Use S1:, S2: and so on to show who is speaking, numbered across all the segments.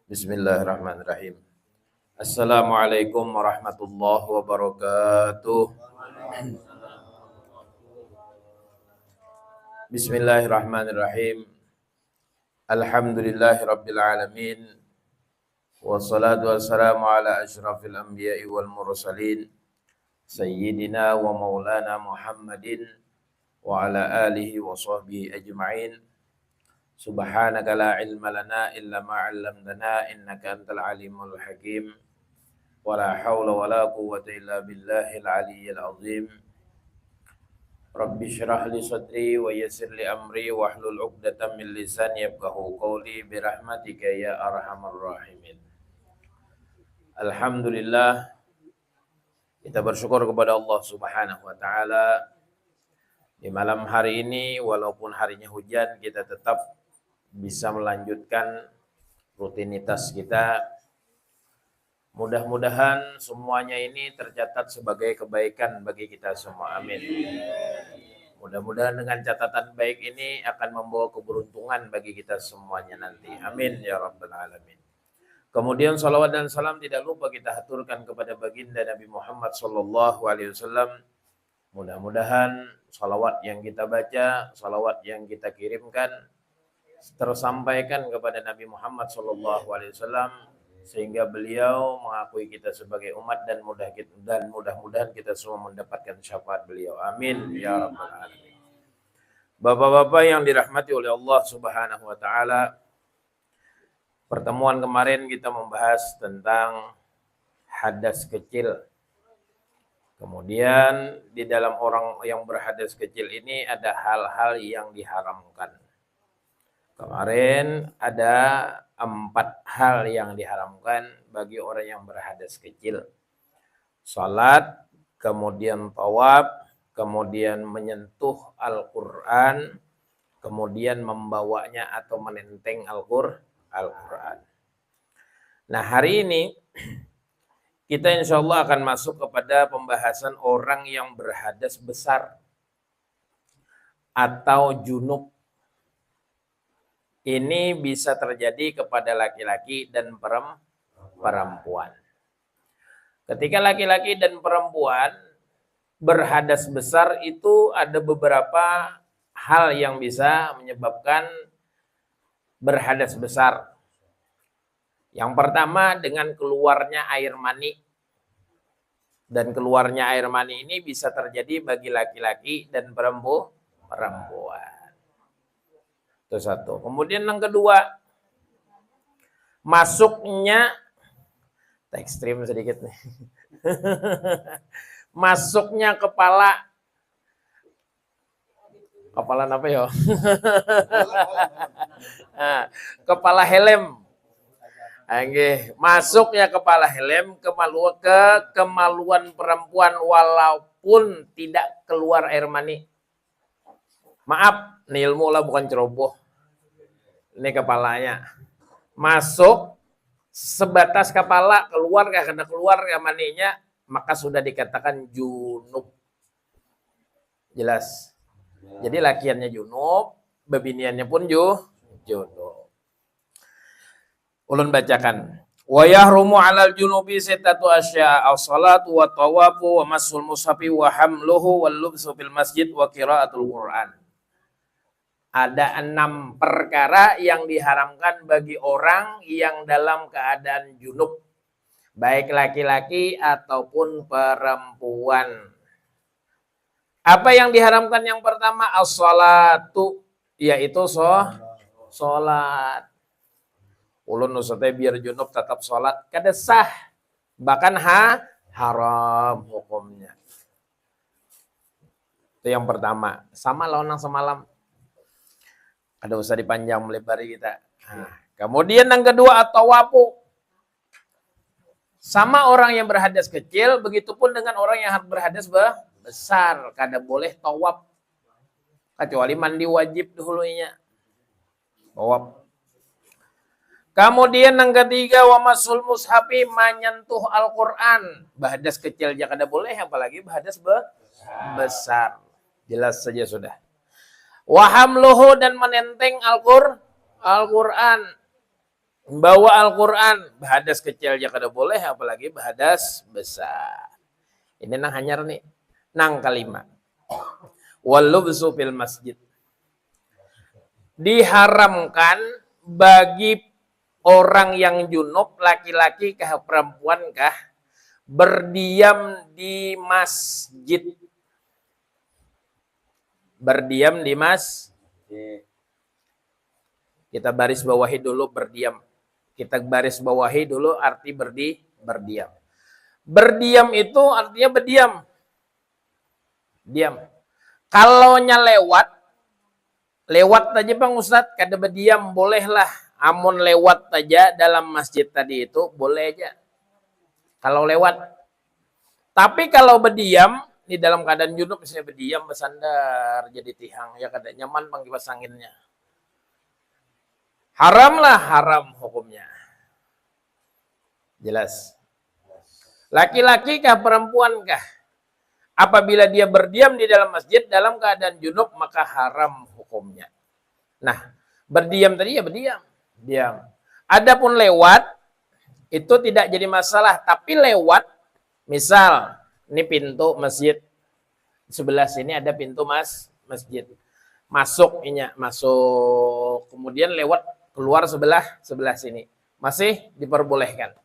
S1: Bismillahirrahmanirrahim. Assalamualaikum warahmatullahi wabarakatuh. Bismillahirrahmanirrahim. Alhamdulillahi rabbil alamin. Wassalatu wassalamu ala asyrafil anbiya'i wal mursalin. Sayyidina wa maulana Muhammadin wa ala alihi wa sahbihi ajma'in. Subhanaka la ilma lana illa ma 'allamtana innaka antal alimul hakim. Wala haula wala quwwata illa billahil aliyyil azim. Rabbi shrah li sadri wa yassir li amri wahlul 'uqdatam min lisani yafqahu qawli bi rahmatika ya arhamar rahimin. Alhamdulillah, kita bersyukur kepada Allah Subhanahu wa taala di malam hari ini walaupun harinya hujan kita tetap bisa melanjutkan rutinitas kita. Mudah-mudahan semuanya ini tercatat sebagai kebaikan bagi kita semua. Amin. Mudah-mudahan dengan catatan baik ini akan membawa keberuntungan bagi kita semuanya nanti. Amin ya rabbal alamin. Kemudian salawat dan salam tidak lupa kita haturkan kepada baginda Nabi Muhammad sallallahu alaihi wasallam. Mudah-mudahan salawat yang kita baca, salawat yang kita kirimkan tersampaikan kepada Nabi Muhammad SAW sehingga beliau mengakui kita sebagai umat dan mudah-mudahan kita semua mendapatkan syafaat beliau. Amin ya rabbal alamin. Bapak-bapak yang dirahmati oleh Allah Subhanahu wa taala, pertemuan kemarin kita membahas tentang hadas kecil. Kemudian di dalam orang yang berhadas kecil ini ada hal-hal yang diharamkan. Kemarin ada 4 hal yang diharamkan bagi orang yang berhadas kecil. Salat, kemudian tawaf, kemudian menyentuh Al-Quran, kemudian membawanya atau menenteng Al-Quran. Nah hari ini kita insya Allah akan masuk kepada pembahasan orang yang berhadas besar atau junub. Ini bisa terjadi kepada laki-laki dan perempuan. Ketika laki-laki dan perempuan berhadas besar itu ada beberapa hal yang bisa menyebabkan berhadas besar. Yang pertama dengan keluarnya air mani. Dan keluarnya air mani ini bisa terjadi bagi laki-laki dan perempuan. Itu satu. Kemudian yang kedua, masuknya ekstrim sedikit nih. Masuknya kepala apa ya? Kepala helm. Masuknya kepala helm kemaluan perempuan walaupun tidak keluar air mani. Maaf, ini ilmu lah bukan ceroboh. Ini kepalanya. Masuk sebatas kepala, keluar karena keluar maninya, maka sudah dikatakan junub. Jelas. Jadi lakiannya junub, bebiniannya pun junub. Ulun bacakan. Wa yahrumu 'alal junubi sittatu asya' as-salatu wa tawafu wa massul mushafi wa hamluhu wal lubsu fil masjid wa qiraatul Qur'an. Ada 6 perkara yang diharamkan bagi orang yang dalam keadaan junub, baik laki-laki ataupun perempuan. Apa yang diharamkan yang pertama? As-salatu, yaitu sholat. Ulun nusatnya biar junub tetap sholat kada sah, bahkan haram hukumnya. Itu yang pertama. Sama lawan semalam. Ada usah dipanjang melebari kita. Kemudian yang kedua at-tawafu. Sama orang yang berhadas kecil, begitupun dengan orang yang berhadas besar. Kada boleh tawaf. Kecuali mandi wajib dahulunya. Tawaf. Kemudian yang ketiga wa masul mushafi, menyentuh Al-Quran. Berhadas kecil aja kada boleh, apalagi berhadas besar. Jelas saja sudah. Wa hamluhu, dan menenteng Al-Quran. Bawa Al-Quran, bahadas kecil aja kada boleh, apalagi bahadas besar. Ini nang hanyar nih. Nang kelima. Wallubsu fil masjid. Diharamkan bagi orang yang junub, laki-laki kah perempuan kah, berdiam di masjid. Berdiam di masjid. Kita baris bawahi dulu berdiam. Kita baris bawahi dulu arti berdiam. Berdiam itu artinya berdiam. Diam. Kalau lewat aja Bang Ustadz, kada berdiam bolehlah. Amun lewat aja dalam masjid tadi itu boleh aja. Kalau lewat. Tapi kalau berdiam di dalam keadaan junub misalnya berdiam bersandar jadi tihang ya kada nyaman Bang kipas anginnya. Haram lah, haram hukumnya. Jelas. Laki-laki kah perempuan kah? Apabila dia berdiam di dalam masjid dalam keadaan junub maka haram hukumnya. Nah, berdiam tadi ya berdiam. Diam. Adapun lewat itu tidak jadi masalah, tapi lewat misal ini pintu masjid. Sebelah sini ada pintu masjid. Masuk kemudian lewat keluar sebelah sini. Masih diperbolehkan.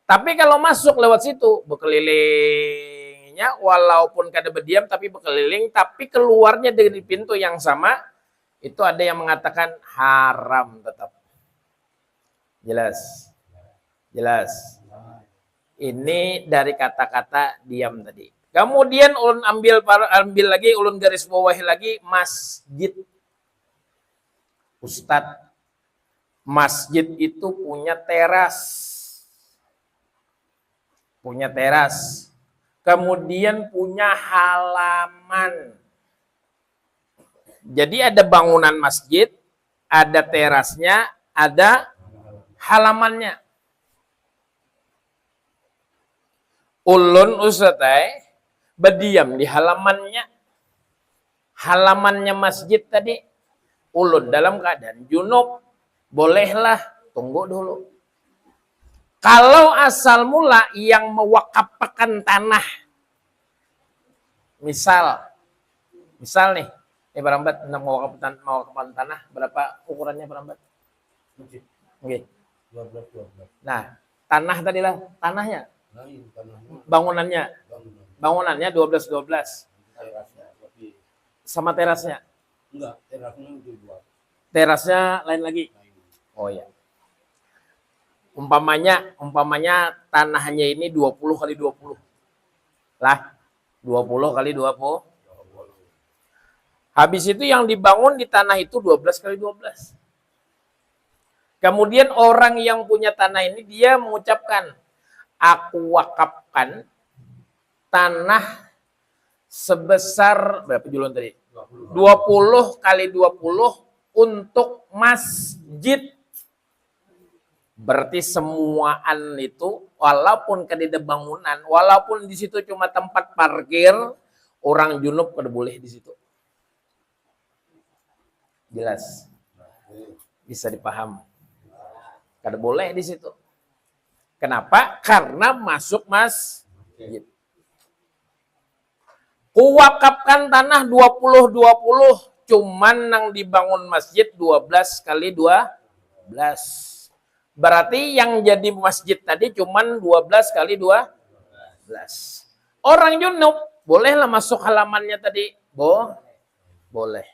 S1: Tapi kalau masuk lewat situ berkelilingnya walaupun kada berdiam tapi berkeliling tapi keluarnya dari pintu yang sama itu ada yang mengatakan haram tetap. Jelas. Jelas. Ini dari kata-kata diam tadi. Kemudian ulun ambil lagi ulun garis bawahi lagi masjid. Ustadz, masjid itu punya teras. Punya teras. Kemudian punya halaman. Jadi ada bangunan masjid, ada terasnya, ada halamannya. Ulun Ustadz berdiam di halamannya. Halamannya masjid tadi. Ulun dalam keadaan junub. Bolehlah, tunggu dulu. Kalau asal mula yang mewakafkan tanah. Misal nih, Barambat mewakafkan tanah, berapa ukurannya Barambat? Oke. 12. Nah, tanah tadilah, tanahnya. Bangunannya 12. Sama terasnya? Enggak, terasnya udah dua. Terasnya lain lagi? Oh ya. Umpamanya tanahnya ini 20 kali 20. Lah, 20 kali 20. Habis itu yang dibangun di tanah itu 12 kali 12. Kemudian orang yang punya tanah ini dia mengucapkan, aku wakafkan tanah sebesar berapa jualan tadi? 20 kali 20 untuk masjid. Berarti semuaan itu walaupun kedede bangunan, walaupun di situ cuma tempat parkir, orang junub kada boleh di situ. Jelas. Bisa dipaham. Kada boleh di situ. Kenapa? Karena masuk masjid. Kuwakafkan tanah 20 cuman nang dibangun masjid 12 kali 12. Berarti yang jadi masjid tadi cuman 12 kali 12. Orang junub bolehlah masuk halamannya tadi. Boleh.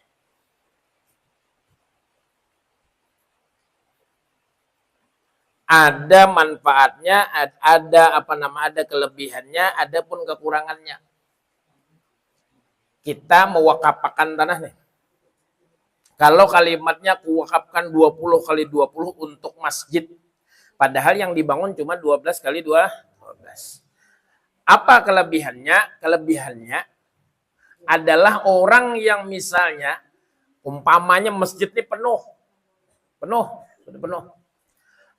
S1: Ada manfaatnya, ada kelebihannya, ada pun kekurangannya. Kita mewakafkan tanah nih. Kalau kalimatnya kuwakafkan 20 kali 20 untuk masjid. Padahal yang dibangun cuma 12 kali 12. Apa kelebihannya? Kelebihannya adalah orang yang misalnya umpamanya masjid ini penuh. Sudah penuh.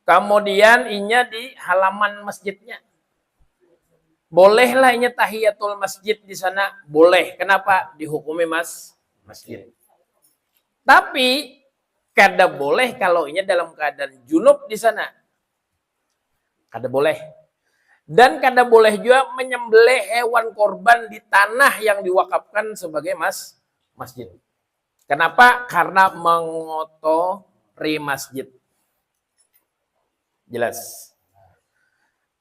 S1: Kemudian inya di halaman masjidnya. Bolehlah inya tahiyatul masjid di sana? Boleh. Kenapa? Dihukumi masjid. Tapi kada boleh kalau inya dalam keadaan junub di sana. Kada boleh. Dan kada boleh juga menyembelih hewan korban di tanah yang diwakafkan sebagai masjid. Kenapa? Karena mengotori masjid. Jelas.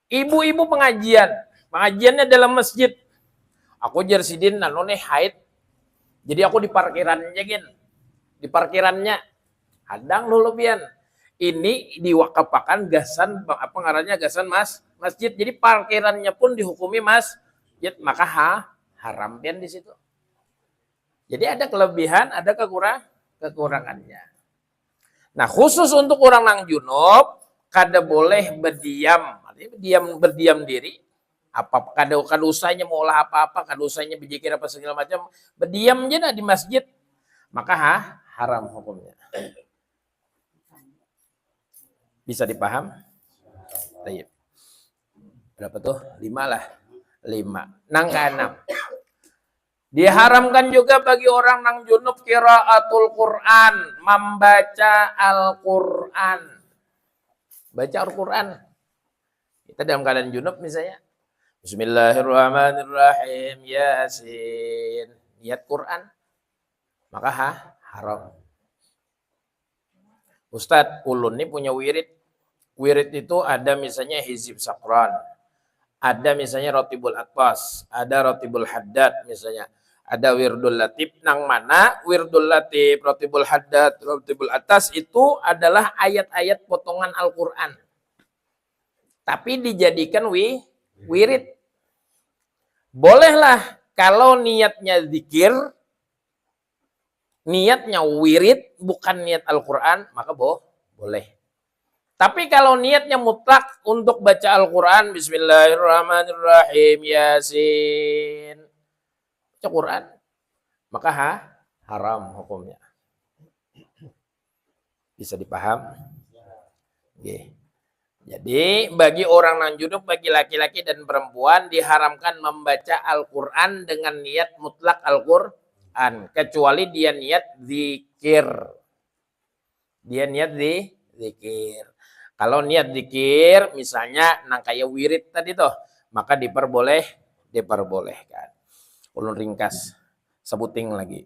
S1: Ibu-ibu pengajiannya dalam masjid. Aku jersidin anu nih haid. Jadi aku di parkirannya gin. Di parkirannya hadang dulu pian. Ini diwakafkan gasan apa ngarannya gasan masjid. Jadi parkirannya pun dihukumi masjid, maka haram pian di situ. Jadi ada kelebihan, ada kekurangannya. Nah, khusus untuk orang nang junub kada boleh berdiam, artinya berdiam diri. Apa kada usahanya mau olah apa-apa, kada usahanya berzikir apa segala macam, berdiam aja di masjid. Maka haram hukumnya. Bisa dipaham? Baik. Berapa tuh? 5 lah. 5. Nang ke-6. Diharamkan juga bagi orang nang junub qiraatul Quran, membaca Al-Quran. Baca Al-Quran. Kita dalam keadaan junub misalnya. Bismillahirrahmanirrahim. Yasin. Niat Quran. Maka haram. Ustadz, ulun ini punya wirid. Wirid itu ada misalnya hizib sakran, ada misalnya rotibul atwas, ada rotibul haddad misalnya, ada wirdul latif. Nang mana wirdul latif, rotibul haddad, rotibul atas itu adalah ayat-ayat potongan Al-Quran. Tapi dijadikan wirid. Bolehlah kalau niatnya zikir, niatnya wirid, bukan niat Al-Quran, maka boleh. Tapi kalau niatnya mutlak untuk baca Al-Quran, Bismillahirrahmanirrahim, Yasin, baca Quran, maka haram hukumnya. Bisa dipaham? Oke. Jadi bagi orang non junub, bagi laki-laki dan perempuan diharamkan membaca Al-Quran dengan niat mutlak Al-Quran, kecuali dia niat zikir. Dia niat zikir. Kalau niat zikir, misalnya nang kayak wirid tadi tuh, maka diperbolehkan. Ulun ringkas, sebuting lagi.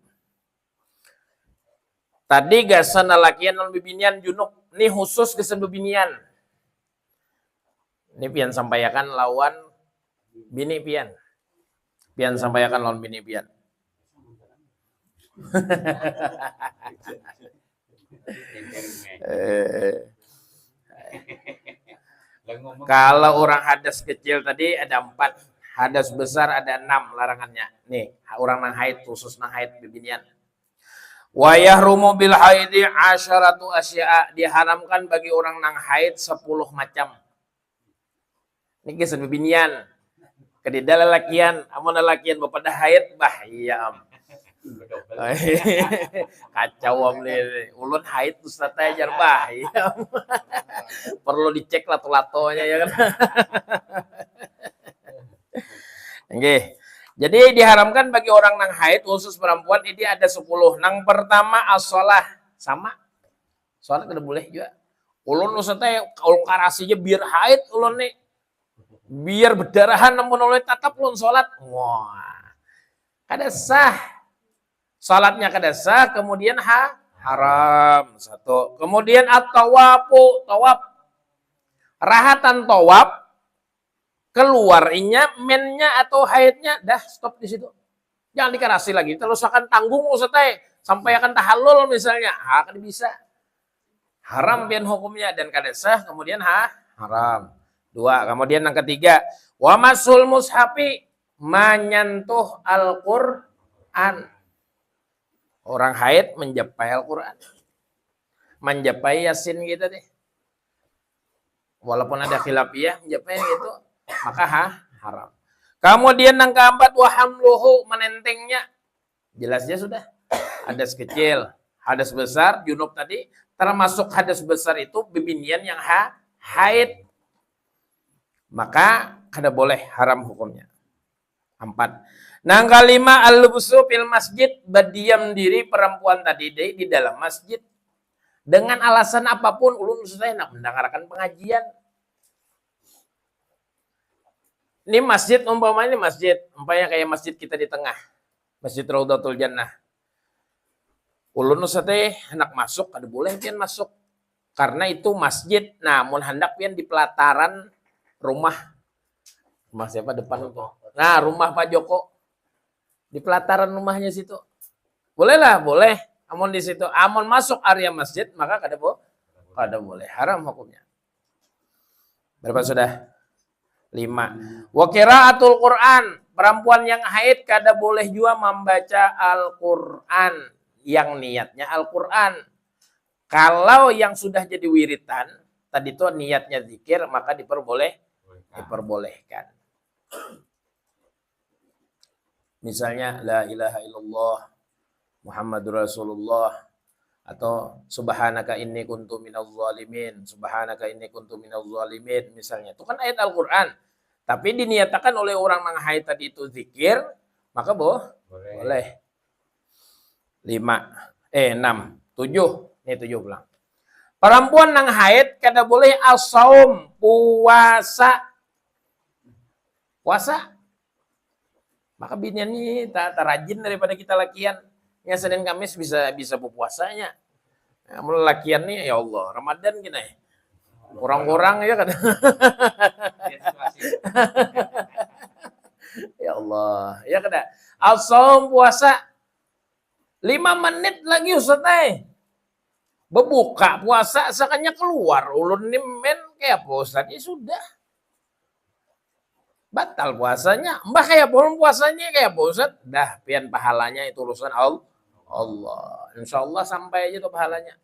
S1: Tadi gasan lalakian non bibinian junub, ini khusus gasan bibinian. Ini pian sampaikan lawan bini pian. Pian sampaikan lawan bini pian. Kalau orang hadas kecil tadi ada 4, hadas besar ada 6 larangannya. Nih, orang nang haid, khusus nang haid bibinian. Wa yahrumu bil haidi asyaratu asya'a, diharamkan bagi orang nang haid 10 macam. Ini kisah bibinian. Kedidala lakian, amun lakian bapak dah haid, bah iya am. Kacau am nih, ulun haid Ustaz ajar bah iya. Perlu dicek lato-latonya ya kan. Oke. Jadi diharamkan bagi orang nang haid khusus perempuan ini ada 10. Nang pertama as-shalah, sama. Salat tidak boleh juga. Ulun Ustaz kalau karasinya biar haid ulun nih. Biar berdarahan namun oleh tatap ulun salat. Wah. Kada sah. Salatnya kada sah, kemudian haram. 1. Kemudian at-tawafu, tawaf. Rahatan tawaf, keluarnya mennya atau haidnya, dah stop di situ. Jangan dikarasi lagi. Terus akan tanggung Ustaz sampai akan tahallul misalnya. Akan bisa. Haram pian hukumnya dan kada sah, kemudian haram. 2. Kemudian yang ketiga, wa masul mushafi, menyentuh Al-Qur'an. Orang haid menjapai Al-Quran. Menjapai Yasin gitu deh. Walaupun ada khilafiyah, menjapai gitu. Maka haram. Kemudian yang keempat, wahamluhu, menentengnya. Jelasnya sudah. Hadas kecil, hadas besar, junub tadi. Termasuk hadas besar itu bibinian yang haid. Maka kada boleh, haram hukumnya. 4. Nang kelima al-lubsu fil masjid, berdiam diri perempuan tadi di dalam masjid dengan alasan apapun. Ulun susah nak mendengarkan pengajian. Ini masjid, umpamanya masjid, umpamanya kayak masjid kita di tengah, Masjid Raudatul Jannah. Ulun teh hendak masuk, kada boleh pian masuk. Karena itu masjid, namun hendak pian di pelataran rumah siapa depan itu? Nah, rumah Pak Joko. Di pelataran rumahnya situ. Boleh lah, boleh. Amun di situ, amun masuk area masjid, maka kada boleh. Haram hukumnya. Berapa sudah? 5. Wa qiraatul Quran. Perempuan yang haid kada boleh juga membaca Al-Quran. Yang niatnya Al-Quran. Kalau yang sudah jadi wiritan, tadi itu niatnya zikir, maka diperbolehkan. Misalnya, la ilaha illallah, Muhammadur Rasulullah, atau subhanaka inni kuntu minaz zalimin, subhanaka inni kuntu minaz zalimin, misalnya. Itu kan ayat Al-Quran. Tapi diniatakan oleh orang yang haid tadi itu zikir, maka boleh. 6. 7. Ini 7 pulang. Perempuan yang haid kada boleh as-saum, puasa. Maka binian ini tak rajin daripada kita lakian. Ya Senin Kamis bisa berpuasanya. Ya, lakian nih ya Allah, Ramadan gini. Kurang-kurang ya kan. Ya Allah, ya kada. As-saum, puasa. 5 menit lagi Ustaz Berbuka puasa sakanya keluar ulun ini men kayak apa Ustaz? Ya sudah. Batal puasanya. Mbah kayak apa puasanya kayak apa Ustaz? Dah pian pahalanya itu urusan Allah. Insyaallah sampai aja tuh pahalanya.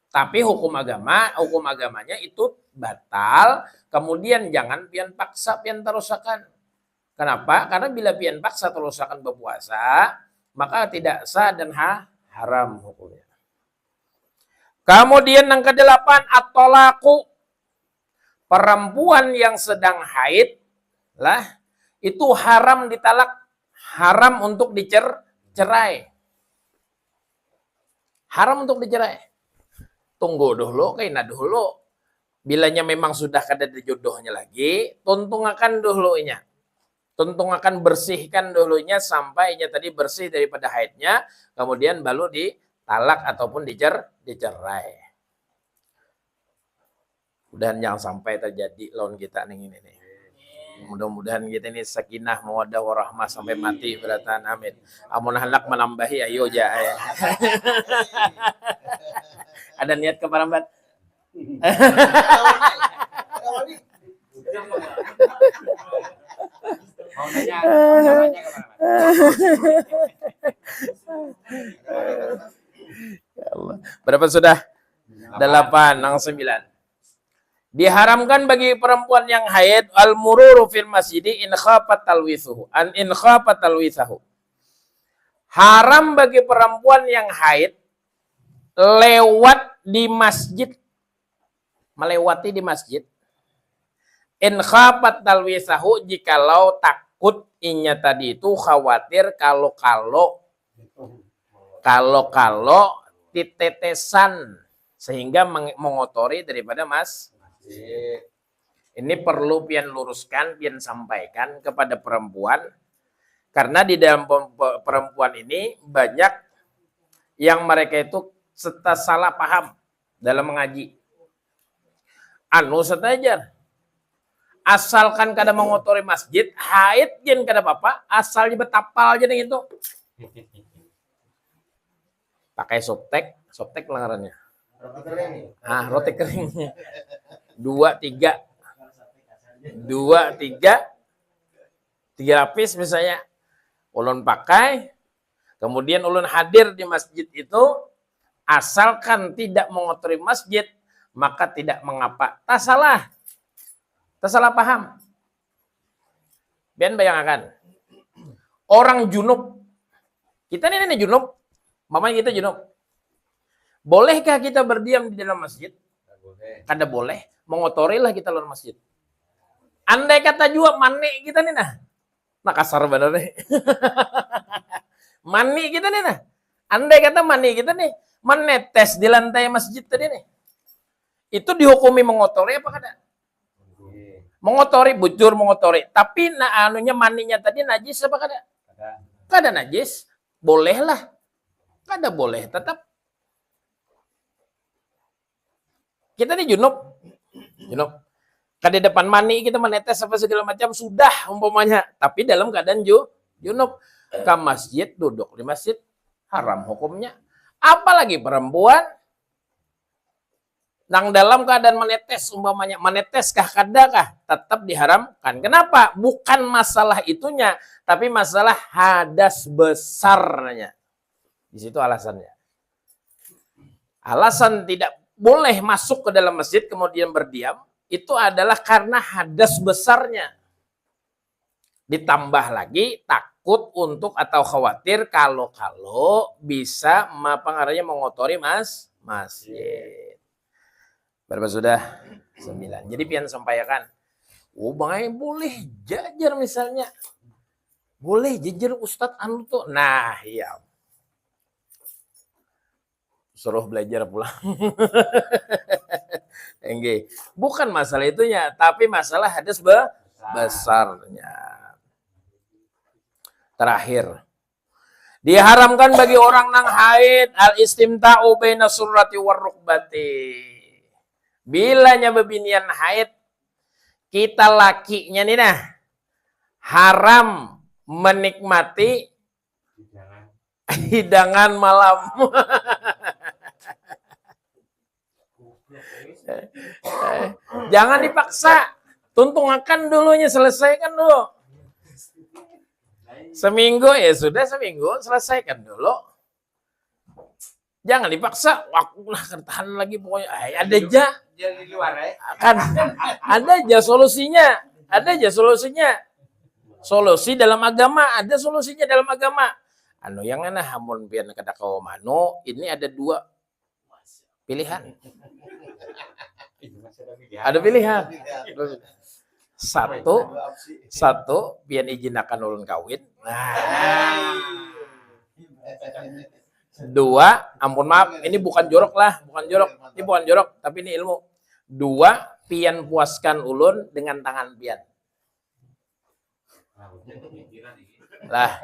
S1: Tapi hukum agamanya itu batal. Kemudian jangan pian paksa pian terusakan. Kenapa? Karena bila pian paksa terusakan berpuasa, maka tidak sah dan haram hukumnya. Kemudian yang ke-8, at-thalaqu. Perempuan yang sedang haid lah itu haram ditalak, haram untuk dicerai. Haram untuk dicerai. Tunggu dulu, kaina dulu. Bilanya memang sudah kada ada jodohnya lagi, tuntungakan dulunya. Tuntungakan bersihkan dulunya sampai nya tadi bersih daripada haidnya, kemudian baru ditalak ataupun dicerai. Mudah-mudahan jangan sampai terjadi lawan kita nih ini nih. Mudah-mudahan kita ini sakinah mawaddah warahmah sampai mati beratan amin. Amun halak menambahi ayo ja. Ada niat ke Parambat? Mau nanya Ya Allah. Berapa sudah? 8, 9. Diharamkan bagi perempuan yang haid al-mururu fil masjidi in khafat talwithahu. Haram bagi perempuan yang haid lewat di masjid, melewati di masjid. In khafat talwithahu, jikalau takut inya tadi itu khawatir kalau titetesan sehingga mengotori daripada masjid. Ini perlu pian luruskan, pian sampaikan kepada perempuan, karena di dalam perempuan ini banyak yang mereka itu salah paham dalam mengaji. Setajar asalkan kada mengotori masjid, haid jen kada apa-apa, asal betapal aja gitu. Pakai softtek lengarannya. Roti keringnya. 2, 3 lapis misalnya. Ulun pakai, kemudian ulun hadir di masjid itu, asalkan tidak mengotori masjid, maka tidak mengapa. Tak salah paham. Biar bayangkan, orang junub, kita ini junub, mamanya kita junub. Bolehkah kita berdiam di dalam masjid? Kada boleh. Mengotorilah kita luar masjid. Andai kata juga mani kita nih nah kasar bener nih. Mani kita nih andai kata mani kita nih menetes di lantai masjid tadi nih, itu dihukumi mengotori apa kada? Mengotori, bujur mengotori. Tapi maninya tadi najis apa kada? Kada najis. Bolehlah. Kada boleh tetap. Kita nih junub. Kada depan mani kita menetes apa segala macam sudah umpamanya. Tapi dalam keadaan junub. Ke masjid, duduk di masjid. Haram hukumnya. Apalagi perempuan nang dalam keadaan menetes umpamanya, meneteskah kadakah tetap diharamkan. Kenapa? Bukan masalah itunya, tapi masalah hadas besarnya. Di situ alasannya. Alasan tidak boleh masuk ke dalam masjid kemudian berdiam itu adalah karena hadas besarnya. Ditambah lagi takut untuk atau khawatir kalau bisa pengaruhnya mengotori masjid. Berapa sudah? 9. Jadi pian sampaikan. Oh bang boleh jajar misalnya. Boleh jajar Ustadz anu tuh. Nah iya. Suruh belajar pulang. Enggak. Bukan masalah itunya. Tapi masalah hadas besarnya. Terakhir. Diharamkan bagi orang nang haid al-istimta'u baina surrati war rukbati. Bilanya bebinian haid, kita lakinya nih nah, haram menikmati hidangan malam. Jangan dipaksa, tuntungakan dulunya, selesaikan dulu. Seminggu ya sudah, seminggu selesaikan dulu. Jangan dipaksa, waktu lah tertahan lagi pokoknya. Ada aja.
S2: Di luar
S1: Kan ada aja solusinya. Ada aja solusinya. Solusi dalam agama, ada solusinya dalam agama. Anu yang mana hamun pian kada kawa mano, ini ada 2 pilihan. Ada pilihan. Satu pian izinakan ulun kawin. Nah. 2, ampun maaf, ini bukan jorok lah, ini bukan jorok, tapi ini ilmu. 2, pian puaskan ulun dengan tangan pian. Lah,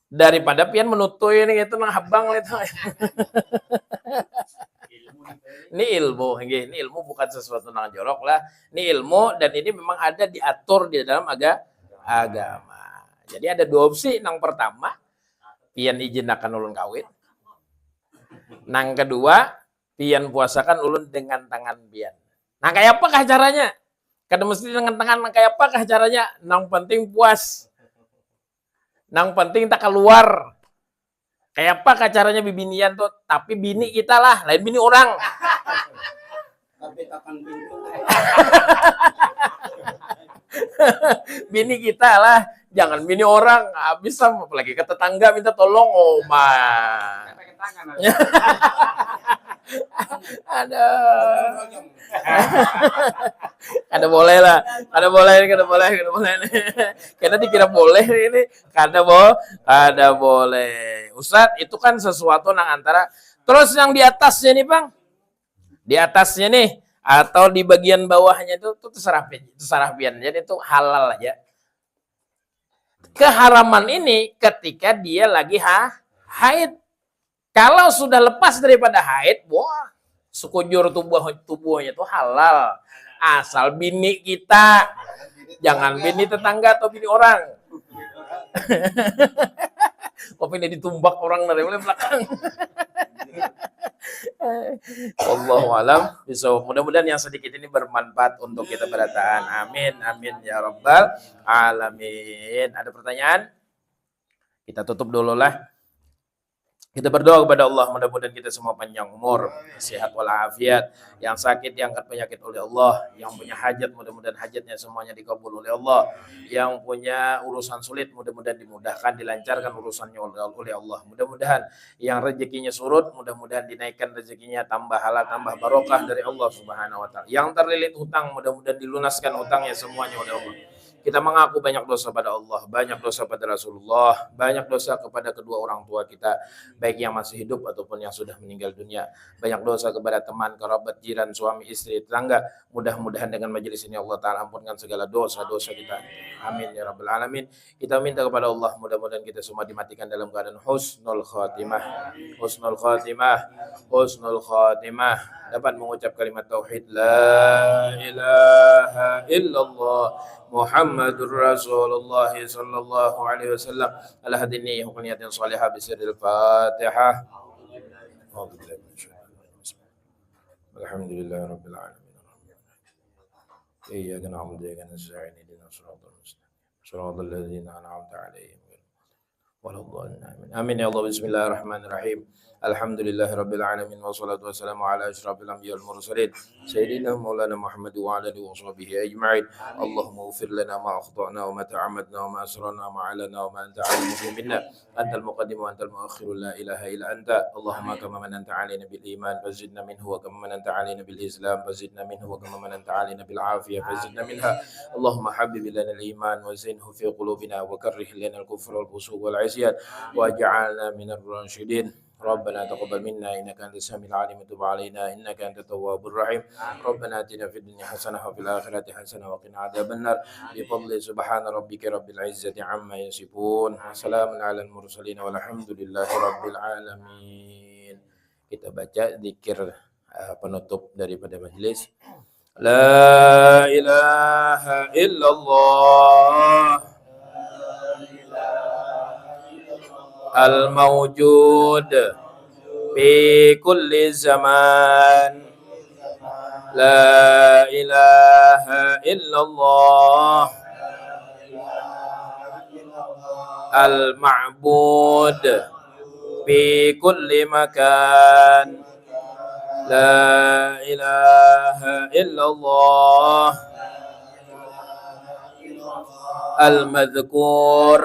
S1: daripada pian menutui ini gitu nang habang itu. Ini ilmu bukan sesuatu nang jorok lah. Ini ilmu dan ini memang ada diatur di dalam agama. Jadi ada 2 opsi. Nang pertama, pian izinakan ulun kawin. Nang kedua, pian puasakan ulun dengan tangan pian. Nah, kayak apakah caranya? Kada mesti dengan tangan, kayak apakah caranya? Nang penting puas. Nang penting tak keluar. Kayak apakah caranya bibinian tuh? Tapi bini kita lah, lain bini orang.
S2: tapi takkan pintu.
S1: Bini kita lah, jangan bini orang. Bisa apalagi ke tetangga minta tolong, oma. Ada boleh lah, ada boleh. Karena dikira boleh ini, kada boleh. Ustadz, itu kan sesuatu nang antara. Terus yang di atasnya nih bang, di atasnya nih atau di bagian bawahnya itu terserah pian. Jadi itu halal aja. Keharaman ini ketika dia lagi haid. Kalau sudah lepas daripada haid, wah, sekujur tubuhnya itu halal. Asal bini kita, jangan bini tetangga atau bini orang. Kok ini ditumbak orang dari belakang. Allahu alam. Mudah-mudahan yang sedikit ini bermanfaat untuk kita berataan. Amin, amin ya rabbal alamin. Ada pertanyaan? Kita tutup dulu lah. Kita berdoa kepada Allah, mudah-mudahan kita semua panjang umur, sehat walafiat, yang sakit diangkat penyakit oleh Allah, yang punya hajat mudah-mudahan hajatnya semuanya dikabul oleh Allah, yang punya urusan sulit mudah-mudahan dimudahkan, dilancarkan urusannya oleh Allah. Mudah-mudahan yang rezekinya surut, mudah-mudahan dinaikkan rezekinya, tambah halal, tambah barokah dari Allah Subhanahu wa taala. Yang terlilit hutang, mudah-mudahan dilunaskan hutangnya semuanya oleh Allah. Kita mengaku banyak dosa pada Allah, banyak dosa pada Rasulullah, banyak dosa kepada kedua orang tua kita, baik yang masih hidup ataupun yang sudah meninggal dunia. Banyak dosa kepada teman, kerabat, jiran, suami, istri, tetangga. Mudah-mudahan dengan majelis ini Allah Ta'ala ampunkan segala dosa-dosa kita. Amin ya rabbal alamin. Kita minta kepada Allah mudah-mudahan kita semua dimatikan dalam keadaan husnul khatimah. Husnul khatimah. Husnul khatimah. Dapat mengucap kalimat tauhid la ilaha illallah Muhammadur Rasulullah sallallahu alaihi wasallam ala hadini hukmiyatin salihah bisirril Fatihah. Alhamdulillah rabbil alamin. Iyyaka na'budu wa iyyaka nasta'in ihdinas siratal mustaqim. Shiratal ladzina an'amta 'alaihim ghairil maghdubi 'alaihim. Amin ya Allah. Bismillahirrahmanirrahim. Alhamdulillah rabbil alamin wassalatu wassalamu ala asyrafil anbiya'i wal mursalin sayyidina maulana Muhammad wa ala alihi wa sahbihi ajma'in. Allahumma ighfir lana ma akhtana wa ma ta'ammadna wa ma asrarna wa ma a'lana wa ma anta 'alimun minna antal muqaddim wa antal muakhir la ilaha illa anta. Allahumma kama mananta 'alaina bil iman fazidna minhu wa kama mananta 'alaina bil islam fazidna minhu wa kama mananta 'alaina bil afiyah fazidna minha. Allahumma habbib lana al iman wa zinhu fi qulubina wa karrih lana al kufra wal fusuq wal 'isyan waj'alna minar rasyidin. ربنا تقبل منا إنك أنت السميع العليم وتب علينا إنك أنت التواب الرحيم. ربنا آتنا في الدنيا حسنة وفي الآخرة حسنة وقنا عذاب النار بفضل سبحان ربك رب العزة عما يصفون وسلام على المرسلين والحمد لله رب العالمين. Kita baca zikir penutup daripada majelis. La ilaha illallah al-mawjud fi kulli zaman. La ilaha illallah al-ma'bud fi kulli makan. La ilaha illallah al-madhkur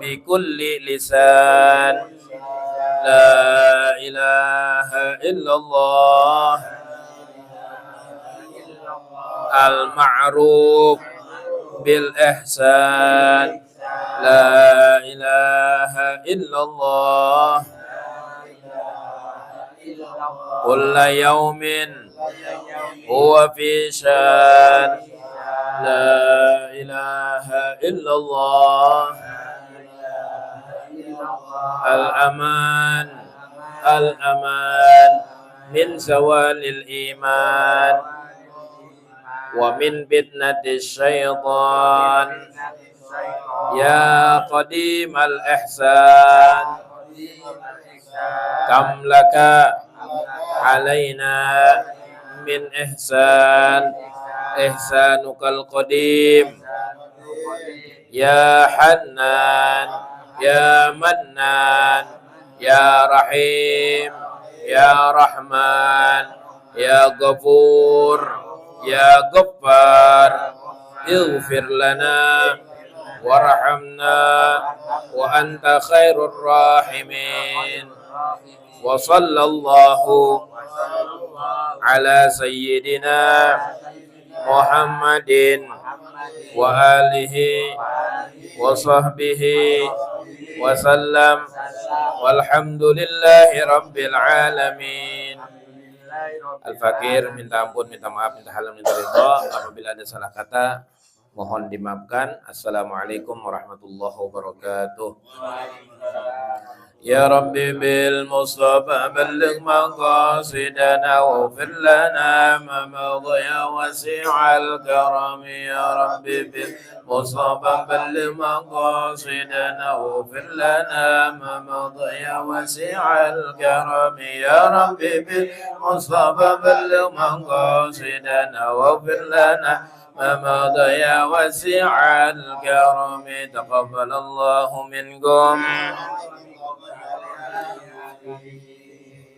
S1: bi kulli lisan. La ilaha illallah al-ma'ruf bil ihsan. La ilaha illallah kulla yawmin huwa fi shan. La ilaha illallah al-aman al-aman min zawalil iman wa min fitnatis syaitan. Ya qadim al-ihsan kam laka alaina min ihsan ihsanukal qadim. Ya Hannan Ya Mannan Ya Rahim Ya Rahman Ya Ghafur Ya Ghaffar ighfir lana warhamna wa anta khairur rahimin. Wa sallallahu ala sayyidina Muhammadin wa alihi wa sahbihi wa sallam walhamdulillahi rabbil alamin. Al-Fakir minta ampun, minta maaf, minta halal, minta ridha. Apabila ada salah kata mohon dimaafkan. Assalamualaikum warahmatullahi wabarakatuh. Ya Rabbi bil Mustafa balligh maqasidana waghfir lana ma madha wasi'al karam. Ya Rabbi bil Mustafa balligh maqasidana waghfir lana ma madha wasi'al karam. Ya Rabbi bil Mustafa balligh maqasidana waghfir lana ما مضى يا وسيع الكرم. تقبل الله منكم.